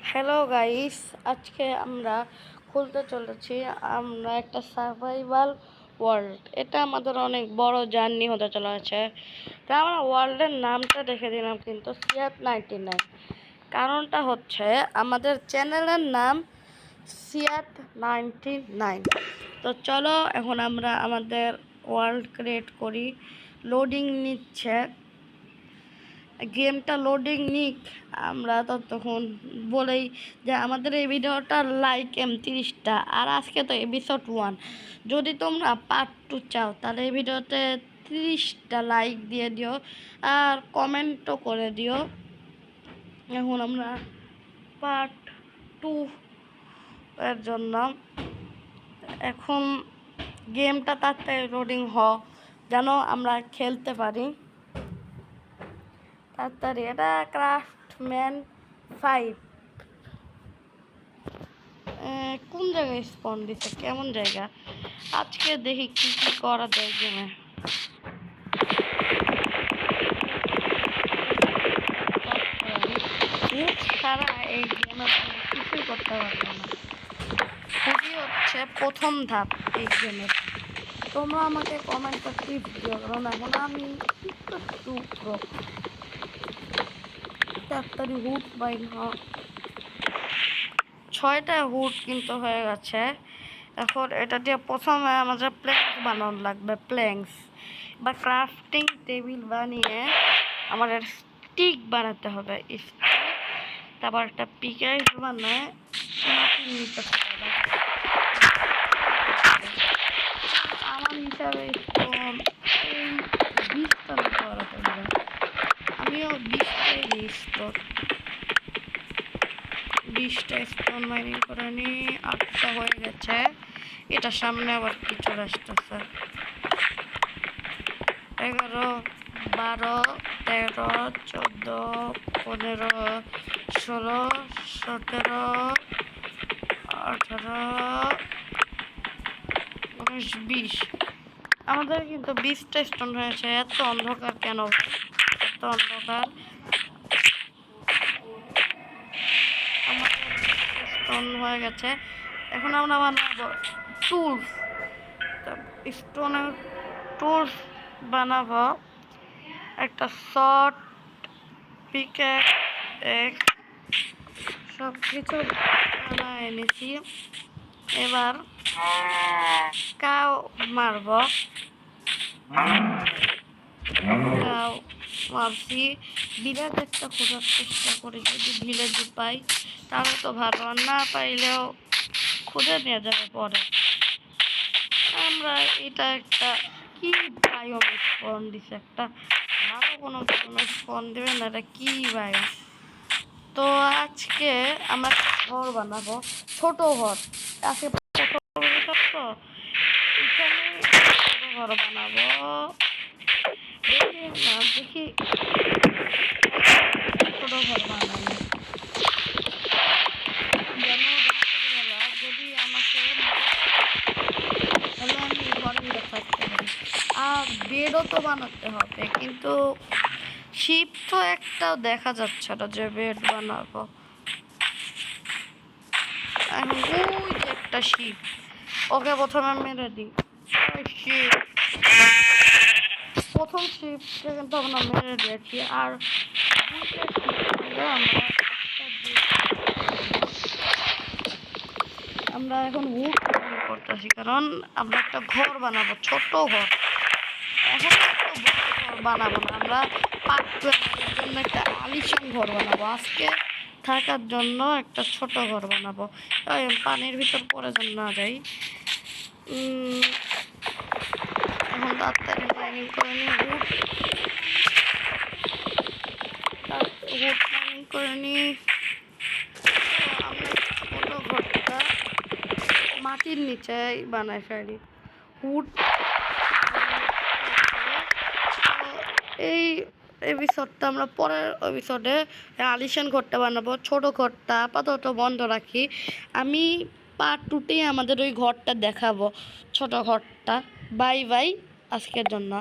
Hello guys, আজকে আমরা খুলতে চলেছি আমরা একটা সার্ভাইভাল ওয়ার্ল্ড। এটা আমাদের অনেক বড় জার্নি হতে চলেছে। তা আমরা ওয়ার্ল্ডের নামটা রেখে দিলাম কিন্তু সিয়াত 99। কারণটা হচ্ছে আমাদের চ্যানেলের নাম সিয়াত 99। তো চলো এখন আমরা আমাদের ওয়ার্ল্ড ক্রিয়েট করি। লোডিং নিচ্ছে, গেমটা লোডিং নিক। আমরা ততক্ষণ বলেই যে আমাদের এই ভিডিওটা লাইক 30টা, আর আজকে তো এপিসোড 1। যদি তোমরা পার্ট 2 চাও তাহলে এই ভিডিওতে 30টা লাইক দিয়ে দিও আর কমেন্টও করে দিও। এখন আমরা পার্ট 2 এর জন্য এখন গেমটা তাড়াতাড়ি লোডিং যেন আমরা খেলতে পারি তাড়াতাড়ি। এটা ক্রাফটম্যান 5 কোন জায়গায় স্পন দিচ্ছে, কেমন জায়গা? আজকে দেখি কি কি করা যায় গেমে। ছাড়া এই গেমে কিছুই করতে পারবে না। খুবই হচ্ছে প্রথম ধাপ এই গেমের। তোমরা আমাকে কমেন্টে টিপস দিও, কারণ এখন আমি একটু তাড়াতাড়ি হুট বাইর 6টা হুট কিন্তু হয়ে গেছে। এখন এটা দিয়ে প্রথমে আমাদের প্ল্যাঙ্কস বানানো লাগবে, প্ল্যাঙ্কস বা ক্রাফটিং টেবিল বানিয়ে আমাদের স্টিক বানাতে হবে। স্টিক, তারপর একটা পিকেক্স বানায় মাটির নিচে হবে। আমার হিসাবে স্টোন এই 20টা করাতে হবে। আমিও 20টাই দিই স্টোন। 20টা স্টোন মাইনিং করে নি, 8টা হয়ে গেছে। এটা সামনে আবার কি চলে আসতেছে। 11, 12, 13, 14, 15, 16, 17, 18, 19, 20। আমাদের কিন্তু 20টা স্টোন হয়েছে। এত অন্ধকার কেন? এত অন্ধকার। স্টোন হয়ে গেছে। এখন আমরা বানাবো টুলস। স্টোনের টুলস বানাবো। একটা শর্ট পিকেক্স সব কিছু বানায় এনেছি। এবার কাউ মারব। কাউ মারছি। ভিলেজ একটা খোঁজার চেষ্টা করি, যদি ভিলেজ পাই তাহলে তো ভালো, আর না পাইলেও খুঁজে নিয়ে যাবে পরে। আমরা এটা একটা কি বায়োম স্পন দিছে, একটা ভালো কোনো স্পন দেবে না, এটা কি বায়োম? তো আজকে আমরা ঘর বানাবো, ছোট ঘর। আজকে তো এখানে ছোট ঘর বানাবো। দেখি ছোট ঘর বানাবো যেন যদি আমাকে তাহলে আমি ঘরের ভিতরে থাকতে পারি। আর বেডও তো বানাতে হবে, কিন্তু শিপ তো একটাও দেখা যাচ্ছে না যে বেড বানাবো। এখন ওই যে একটা শিপ, ওকে প্রথমে মেরে দিই। প্রথম শিপকে কিন্তু আমরা মেরে দিয়েছি, আর আমরা এখন উড করতেছি, কারণ আমরা একটা ঘর বানাবো, ছোট ঘর। এখন একটা বড় ঘর বানাবো না, আমরা জন্য একটা আলিশান ঘর বানাবো। আজকে থাকার জন্য একটা ছোট ঘর বানাবো, পানির ভিতর পরে যেন না যাই। এখন তাড়াতাড়ি মাইনিং করে নিই, উড মাইনিং করে নিই। আমরা ছোট ঘরটা মাটির নিচে বানাই ফেলি। উড এই এপিসোডটা আমরা পরের এপিসোডে আলিশান ঘরটা বানাবো। ছোট ঘরটা আপাতত বন্ধ রাখি। আমি পার্ট 2তেই আমাদের ওই ঘরটা দেখাবো, ছোট ঘরটা। বাই বাই আজকের জন্য।